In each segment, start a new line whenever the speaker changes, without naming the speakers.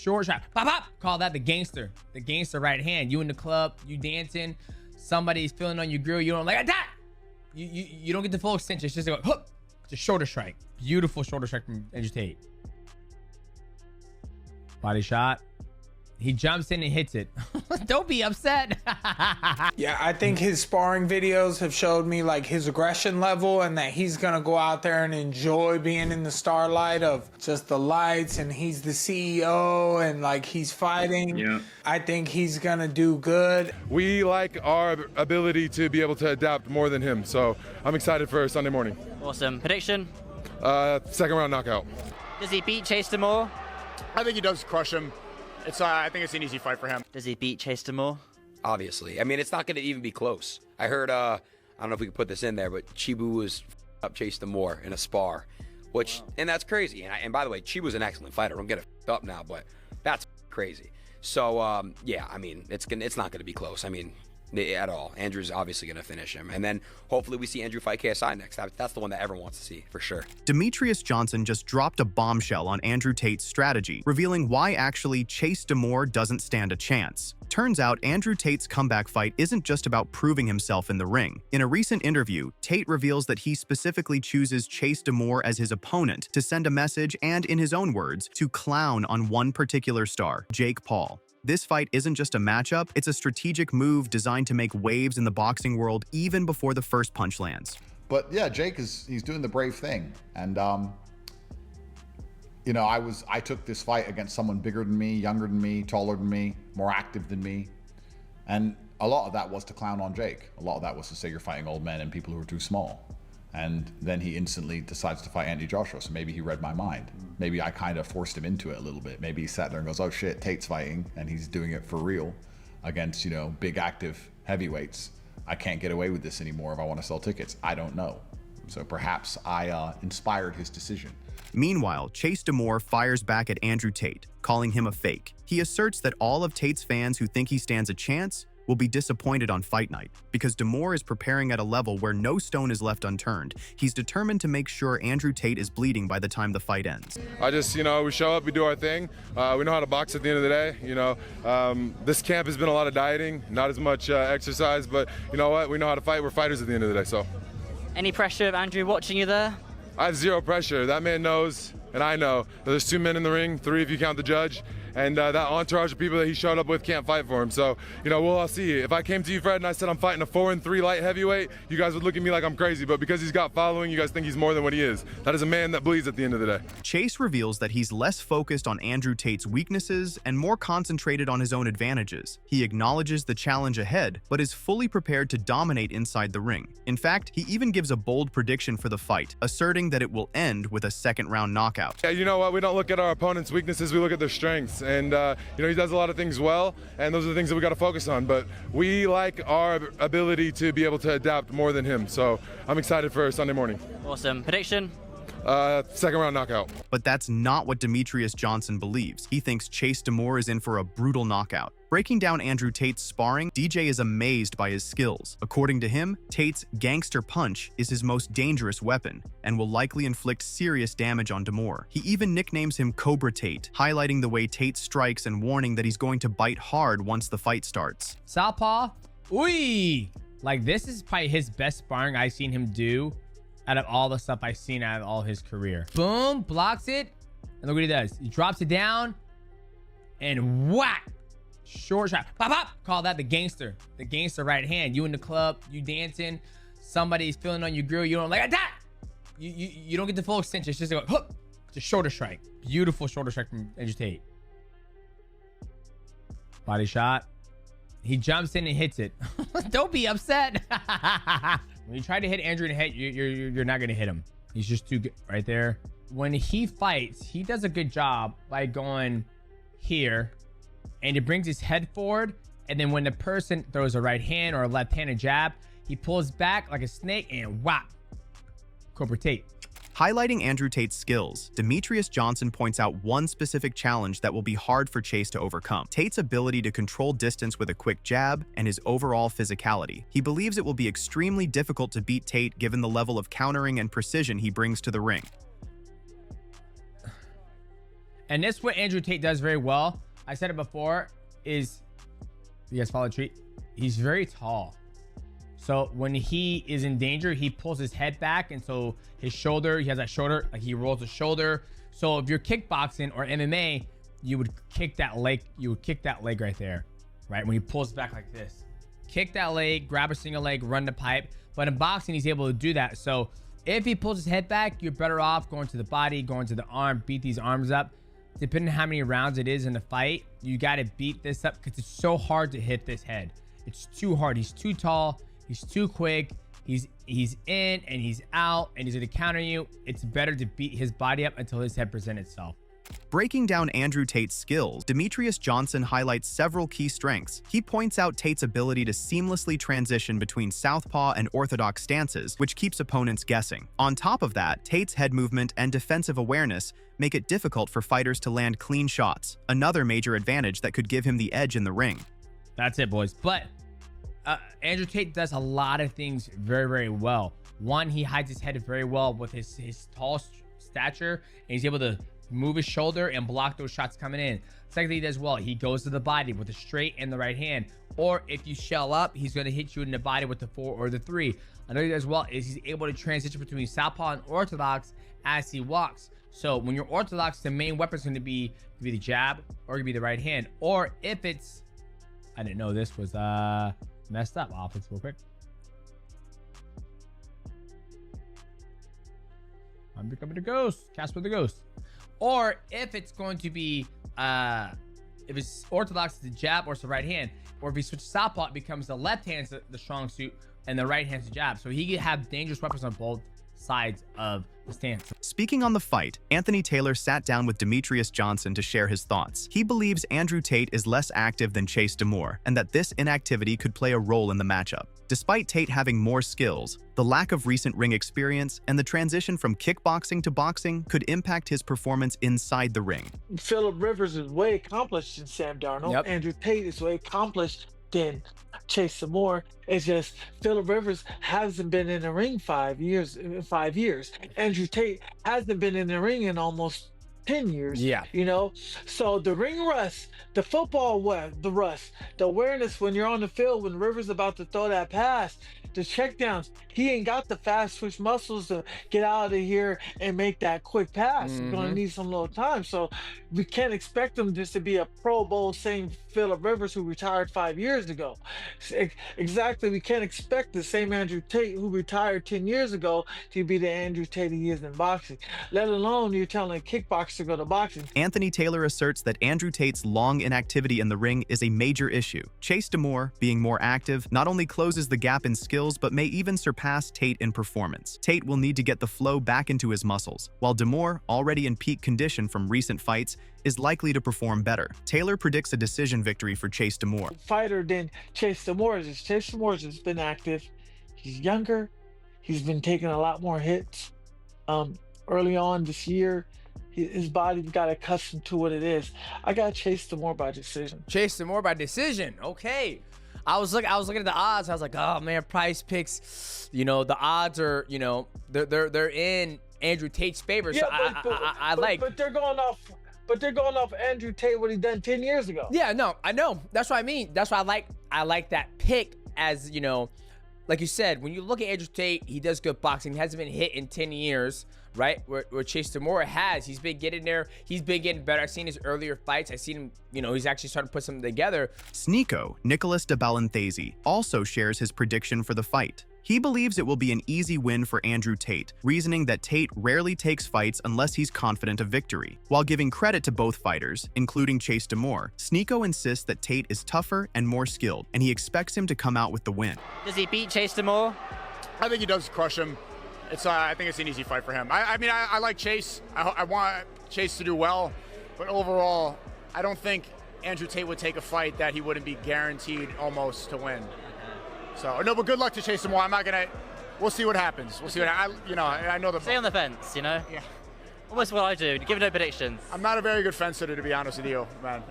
short shot, pop, pop. Call that the gangster right hand. You in the club, you dancing, somebody's feeling on your grill, you don't like that. You don't get the full extension. It's just a hook. It's a shoulder strike. Beautiful shoulder strike from Andrew Tate. Body shot. He jumps in and hits it. Don't be upset.
Yeah, I think his sparring videos have showed me like his aggression level and that he's gonna go out there and enjoy being in the starlight of just the lights, and he's the CEO and like he's fighting. Yeah. I think he's gonna do good.
We like our ability to be able to adapt more than him, so I'm excited for Sunday morning.
Awesome. Prediction?
Second round knockout.
Does he beat Chase Demoor?
I think he does crush him. I think it's an easy fight for him.
Does he beat Chase Demoor?
Obviously. I mean, it's not going to even be close. I heard, I don't know if we can put this in there, but Chibu was up Chase Demoor in a spar, which, and that's crazy. And by the way, Chibu's an excellent fighter. Don't get it up now, but that's crazy. So, yeah, I mean, it's not going to be close. I mean, at all. Andrew's obviously going to finish him. And then hopefully we see Andrew fight KSI next. That's the one that everyone wants to see, for sure.
Demetrious Johnson just dropped a bombshell on Andrew Tate's strategy, revealing why actually Chase Demoor doesn't stand a chance. Turns out Andrew Tate's comeback fight isn't just about proving himself in the ring. In a recent interview, Tate reveals that he specifically chooses Chase Demoor as his opponent to send a message and, in his own words, to clown on one particular star, Jake Paul. This fight isn't just a matchup, it's a strategic move designed to make waves in the boxing world even before the first punch lands.
But yeah, Jake he's doing the brave thing. And you know, I took this fight against someone bigger than me, younger than me, taller than me, more active than me. And a lot of that was to clown on Jake. A lot of that was to say you're fighting old men and people who are too small. And then he instantly decides to fight Andy Joshua, so maybe he read my mind. Maybe I kind of forced him into it a little bit. Maybe he sat there and goes, oh shit, Tate's fighting, and he's doing it for real against, you know, big active heavyweights. I can't get away with this anymore if I want to sell tickets. I don't know. So perhaps I inspired his decision.
Meanwhile, Chase Demoor fires back at Andrew Tate, calling him a fake. He asserts that all of Tate's fans who think he stands a chance will be disappointed on fight night, because Demoor is preparing at a level where no stone is left unturned. He's determined to make sure Andrew Tate is bleeding by the time the fight ends.
I just, you know, we show up, we do our thing. We know how to box at the end of the day. You know, this camp has been a lot of dieting, not as much exercise, but you know what? We know how to fight. We're fighters at the end of the day, so.
Any pressure of Andrew watching you there?
I have zero pressure. That man knows, and I know, there's 2 men in the ring, 3 if you count the judge. And that entourage of people that he showed up with can't fight for him. So, you know, we'll all see. If I came to you, Fred, and I said I'm fighting a 4-3 light heavyweight, you guys would look at me like I'm crazy. But because he's got following, you guys think he's more than what he is. That is a man that bleeds at the end of the day.
Chase reveals that he's less focused on Andrew Tate's weaknesses and more concentrated on his own advantages. He acknowledges the challenge ahead, but is fully prepared to dominate inside the ring. In fact, he even gives a bold prediction for the fight, asserting that it will end with a second-round knockout.
Yeah, you know what? We don't look at our opponent's weaknesses, we look at their strengths. And, you know, he does a lot of things well, and those are the things that we got to focus on. But we like our ability to be able to adapt more than him. So I'm excited for Sunday morning.
Awesome. Prediction?
Second round knockout.
But that's not what Demetrious Johnson believes. He thinks Chase Demoor is in for a brutal knockout. Breaking down Andrew Tate's sparring, DJ is amazed by his skills. According to him, Tate's gangster punch is his most dangerous weapon and will likely inflict serious damage on Demoor. He even nicknames him Cobra Tate, highlighting the way Tate strikes and warning that he's going to bite hard once the fight starts.
Southpaw, ooh, like this is probably his best sparring I've seen him do out of all the stuff I've seen out of all his career. Boom, blocks it, and look what he does. He drops it down, and whack! Short shot, pop, pop. Call that the gangster right hand. You in the club, you dancing, somebody's feeling on your grill, you don't like that. You don't get the full extension. It's just a hook. It's a shoulder strike. Beautiful shoulder strike from Andrew Tate. Body shot. He jumps in and hits it. Don't be upset. When you try to hit Andrew in the head, you're not gonna hit him. He's just too good right there. When he fights, he does a good job by going here, and he brings his head forward. And then when the person throws a right hand or a left-handed jab, he pulls back like a snake and whap. Cobra Tate.
Highlighting Andrew Tate's skills, Demetrious Johnson points out one specific challenge that will be hard for Chase to overcome: Tate's ability to control distance with a quick jab and his overall physicality. He believes it will be extremely difficult to beat Tate given the level of countering and precision he brings to the ring.
And this what Andrew Tate does very well. I said it before, is, you guys follow the treat? He's very tall. So when he is in danger, he pulls his head back. And so his shoulder, he has that shoulder, like he rolls the shoulder. So if you're kickboxing or MMA, you would kick that leg. You would kick that leg right there, right? When he pulls back like this. Kick that leg, grab a single leg, run the pipe. But in boxing, he's able to do that. So if he pulls his head back, you're better off going to the body, going to the arm, beat these arms up. Depending on how many rounds it is in the fight, you got to beat this up because it's so hard to hit this head. It's too hard. He's too tall. He's too quick. He's in and he's out and he's going to counter you. It's better to beat his body up until his head presents itself.
Breaking down Andrew Tate's skills, Demetrious Johnson highlights several key strengths. He points out Tate's ability to seamlessly transition between southpaw and orthodox stances, which keeps opponents guessing. On top of that, Tate's head movement and defensive awareness make it difficult for fighters to land clean shots, another major advantage that could give him the edge in the ring.
That's it, boys. But Andrew Tate does a lot of things very, very well. One, he hides his head very well with his tall stature, and he's able to move his shoulder and block those shots coming in. Secondly, he does well. He goes to the body with the straight and the right hand. Or if you shell up, he's going to hit you in the body with the 4 or the 3. Another thing he does well is he's able to transition between southpaw and orthodox as he walks. So when you're orthodox, the main weapon is going to be the jab or going to be the right hand. Or if it's, I didn't know this was messed up. I'll fix it real quick. I'm becoming a ghost. Casper the ghost. Or if it's going to be, if it's orthodox, it's the jab or it's the right hand. Or if he switches southpaw, it becomes the left hand's the strong suit and the right hand's the jab. So he can have dangerous weapons on both sides of the stance.
Speaking on the fight, Anthony Taylor sat down with Demetrious Johnson to share his thoughts. He believes Andrew Tate is less active than Chase Demoor, and that this inactivity could play a role in the matchup. Despite Tate having more skills, the lack of recent ring experience and the transition from kickboxing to boxing could impact his performance inside the ring.
Phillip Rivers is way accomplished than Sam Darnold.
Yep.
Andrew Tate is way accomplished than Chase Demoor. It's just Phillip Rivers hasn't been in the ring 5 years. Andrew Tate hasn't been in the ring in almost 10 years.
Yeah.
You know, so the ring rust, the football the rust, the awareness when you're on the field, when Rivers about to throw that pass, the checkdowns, he ain't got the fast twitch muscles to get out of here and make that quick pass. He's gonna need some little time. So we can't expect him just to be a Pro Bowl same Phillip Rivers who retired 5 years ago. Exactly, we can't expect the same Andrew Tate who retired 10 years ago to be the Andrew Tate he is in boxing. Let alone you're telling a kickboxer to go to boxing.
Anthony Taylor asserts that Andrew Tate's long inactivity in the ring is a major issue. Chase Demoor, being more active, not only closes the gap in skills, but may even surpass Tate in performance. Tate will need to get the flow back into his muscles, while Demoor, already in peak condition from recent fights, is likely to perform better. Taylor predicts a decision victory for Chase Demoor.
Fighter than Chase Demoor is. Chase Demoor has been active. He's younger. He's been taking a lot more hits. Early on this year, his body got accustomed to what it is. I got Chase Demoor by decision.
Chase Demoor by decision. Okay. I was looking at the odds. I was like, oh man, Price Picks. You know, the odds are, you know, they're in Andrew Tate's favor. So I like.
But they're going off. But they're going off Andrew Tate what he done 10 years ago.
Yeah, no, I know. That's what I mean. That's why I like that pick. As you know, like you said, when you look at Andrew Tate, he does good boxing. He hasn't been hit in 10 years, right? Where Chase Demoor has. He's been getting there. He's been getting better. I've seen his earlier fights. I've seen him, you know, he's actually starting to put something together.
Sneeko, Nicholas de Balanthese, also shares his prediction for the fight. He believes it will be an easy win for Andrew Tate, reasoning that Tate rarely takes fights unless he's confident of victory. While giving credit to both fighters, including Chase Demoor, Sneeko insists that Tate is tougher and more skilled, and he expects him to come out with the win.
Does he beat Chase Demoor?
I think he does crush him. I think it's an easy fight for him. I like Chase. I want Chase to do well, but overall, I don't think Andrew Tate would take a fight that he wouldn't be guaranteed almost to win. So no, but good luck to Chase Demoor. I'm not gonna. We'll see what happens. We'll see what I know the.
Stay on the fence, you know.
Yeah.
Almost what I do. Give no predictions.
I'm not a very good fence sitter, to be honest with you, man.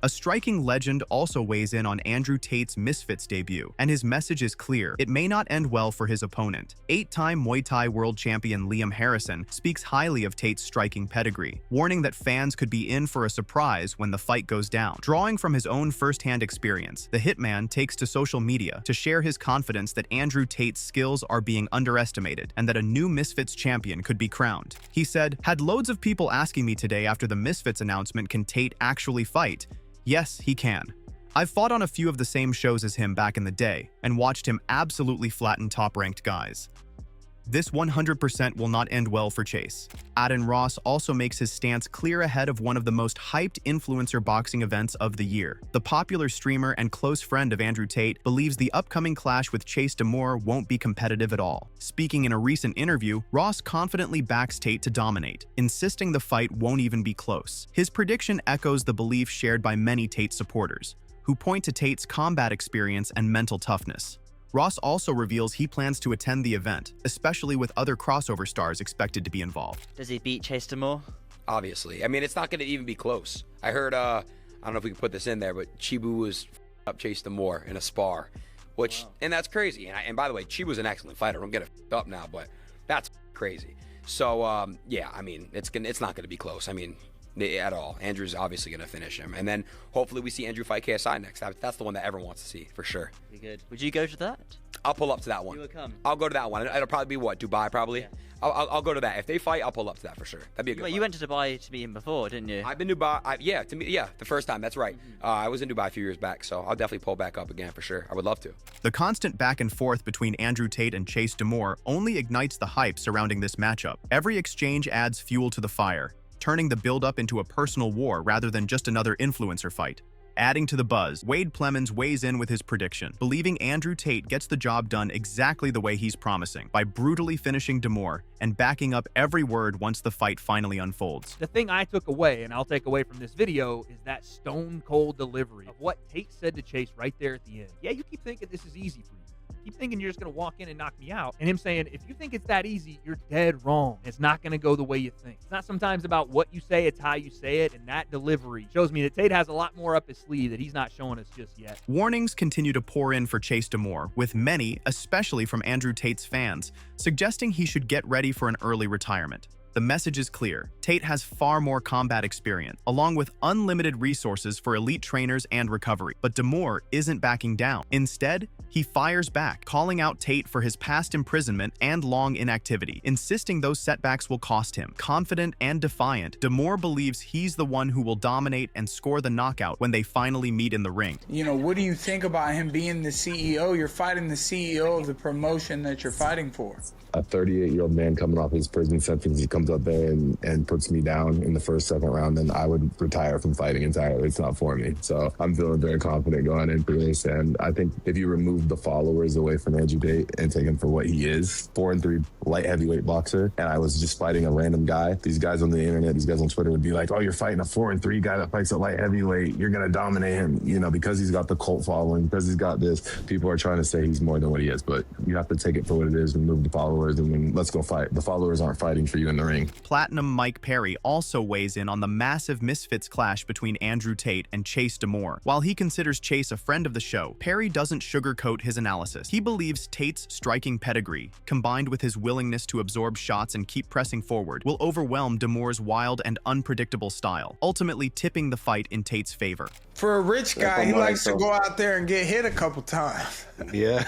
A striking legend also weighs in on Andrew Tate's Misfits debut, and his message is clear. It may not end well for his opponent. 8-time Muay Thai world champion Liam Harrison speaks highly of Tate's striking pedigree, warning that fans could be in for a surprise when the fight goes down. Drawing from his own first-hand experience, the hitman takes to social media to share his confidence that Andrew Tate's skills are being underestimated and that a new Misfits champion could be crowned. He said, "Had loads of people asking me today after the Misfits announcement, can Tate actually fight? Yes, he can. I've fought on a few of the same shows as him back in the day and watched him absolutely flatten top-ranked guys." This 100% will not end well for Chase. Adin Ross also makes his stance clear ahead of one of the most hyped influencer boxing events of the year. The popular streamer and close friend of Andrew Tate believes the upcoming clash with Chase Demoor won't be competitive at all. Speaking in a recent interview, Ross confidently backs Tate to dominate, insisting the fight won't even be close. His prediction echoes the belief shared by many Tate supporters, who point to Tate's combat experience and mental toughness. Ross also reveals he plans to attend the event, especially with other crossover stars expected to be involved.
Does he beat Chase Demoor?
Obviously. I mean, it's not going to even be close. I heard, I don't know if we can put this in there, but Chibu was up Chase Demoor in a spar, which, and that's crazy. And by the way, Chibu's an excellent fighter. Don't get it up now, but that's crazy. So, yeah, I mean, it's not going to be close. I mean, at all. Andrew's obviously going to finish him. And then hopefully we see Andrew fight KSI next. That's the one that everyone wants to see, for sure.
Be good. Would you go to that?
I'll pull up to that one.
You will come.
I'll go to that one. It'll probably be what? Dubai, probably?
Yeah.
I'll go to that. If they fight, I'll pull up to that for sure. That'd be a good
Well, you went to Dubai to meet him before, didn't you?
I've been to Dubai. The first time. That's right. I was in Dubai a few years back, so I'll definitely pull back up again for sure. I would love to.
The constant back and forth between Andrew Tate and Chase Demoor only ignites the hype surrounding this matchup. Every exchange adds fuel to the fire, turning the build-up into a personal war rather than just another influencer fight. Adding to the buzz, Wade Plemons weighs in with his prediction, believing Andrew Tate gets the job done exactly the way he's promising, by brutally finishing Demoor and backing up every word once the fight finally unfolds.
The thing I took away, and I'll take away from this video, is that stone-cold delivery of what Tate said to Chase right there at the end. Yeah, you keep thinking this is easy for you. Keep thinking you're just going to walk in and knock me out. And him saying, if you think it's that easy, you're dead wrong. It's not going to go the way you think. It's not sometimes about what you say, it's how you say it. And that delivery shows me that Tate has a lot more up his sleeve that he's not showing us just yet.
Warnings continue to pour in for Chase Demoor, with many, especially from Andrew Tate's fans, suggesting he should get ready for an early retirement. The message is clear. Tate has far more combat experience, along with unlimited resources for elite trainers and recovery. But Demoor isn't backing down. Instead, he fires back, calling out Tate for his past imprisonment and long inactivity, insisting those setbacks will cost him. Confident and defiant, Demoor believes he's the one who will dominate and score the knockout when they finally meet in the ring.
You know, what do you think about him being the CEO? You're fighting the CEO of the promotion that you're fighting for.
A 38-year-old man coming off his prison sentence, he comes up there and puts me down in the first, second round, then I would retire from fighting entirely. It's not for me. So I'm feeling very confident going into this. And I think if you remove the followers away from Andrew Tate and take him for what he is, 4-3 light heavyweight boxer, and I was just fighting a random guy, these guys on the internet, these guys on Twitter would be like, oh, you're fighting a 4-3 guy that fights at light heavyweight. You're going to dominate him, you know, because he's got the cult following, because he's got this. People are trying to say he's more than what he is, but you have to take it for what it is, remove the followers, and then let's go fight. The followers aren't fighting for you in the ring.
Platinum Mike Perry also weighs in on the massive Misfits clash between Andrew Tate and Chase Demoor. While he considers Chase a friend of the show, Perry doesn't sugarcoat his analysis. He believes Tate's striking pedigree, combined with his willingness to absorb shots and keep pressing forward, will overwhelm Demoor's wild and unpredictable style, ultimately tipping the fight in Tate's favor.
For a rich guy, he likes to go out there and get hit a couple times.
Yeah,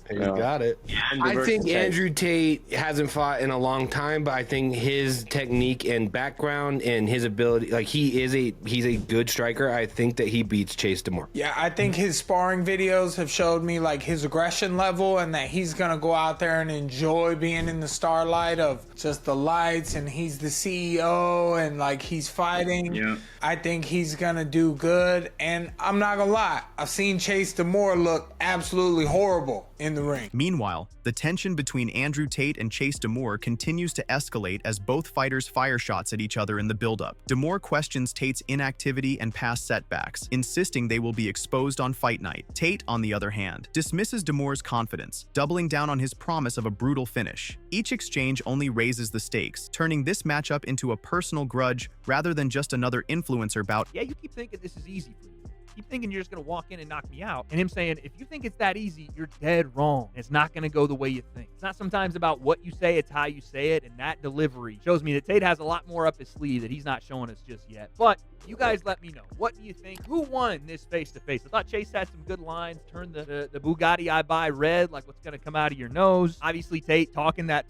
you got it. I think Andrew Tate hasn't fought in a long time, but I think his technique and background and his ability, like he's a good striker. I think that he beats Chase Demoor.
Yeah, I think his sparring videos have showed me like his aggression level, and that he's gonna go out there and enjoy being in the starlight of just the lights, and he's the CEO and like he's fighting. Yeah. I think he's gonna do good. good. And I'm not gonna lie, I've seen Chase Demoor look absolutely horrible in the ring.
Meanwhile, the tension between Andrew Tate and Chase Demoor continues to escalate as both fighters fire shots at each other in the build-up. Demoor questions Tate's inactivity and past setbacks, insisting they will be exposed on fight night. Tate, on the other hand, dismisses Demoor's confidence, doubling down on his promise of a brutal finish. Each exchange only raises the stakes, turning this matchup into a personal grudge rather than just another influencer bout.
Yeah, you keep thinking this is easy for you. Keep thinking you're just going to walk in and knock me out. And him saying, if you think it's that easy, you're dead wrong. It's not going to go the way you think. It's not sometimes about what you say, it's how you say it. And that delivery shows me that Tate has a lot more up his sleeve that he's not showing us just yet. But you guys let me know. What do you think? Who won this face-to-face? I thought Chase had some good lines. Turned the Bugatti I buy red, like what's going to come out of your nose. Obviously, Tate talking that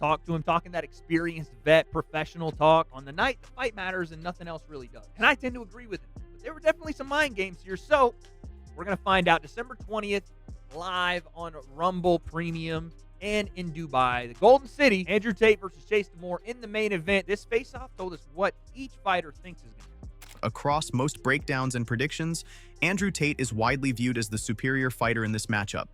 experienced vet, professional talk. On the night, the fight matters and nothing else really does. And I tend to agree with him. There were definitely some mind games here, so we're going to find out December 20th, live on Rumble Premium and in Dubai. The Golden City, Andrew Tate versus Chase Demoor in the main event. This face-off told us what each fighter thinks is going to happen.
Across most breakdowns and predictions, Andrew Tate is widely viewed as the superior fighter in this matchup.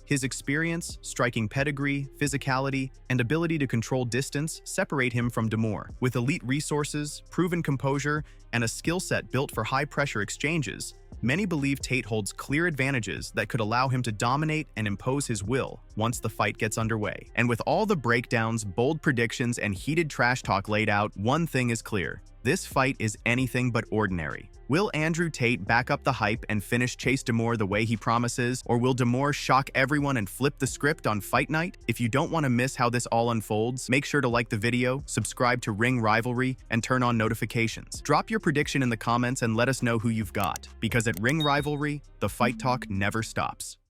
His experience, striking pedigree, physicality, and ability to control distance separate him from Demoor. With elite resources, proven composure, and a skill set built for high-pressure exchanges, many believe Tate holds clear advantages that could allow him to dominate and impose his will once the fight gets underway. And with all the breakdowns, bold predictions, and heated trash talk laid out, one thing is clear. This fight is anything but ordinary. Will Andrew Tate back up the hype and finish Chase Demoor the way he promises, or will Demoor shock everyone and flip the script on fight night? If you don't want to miss how this all unfolds, make sure to like the video, subscribe to Ring Rivalry, and turn on notifications. Drop your prediction in the comments and let us know who you've got, because at Ring Rivalry, the fight talk never stops.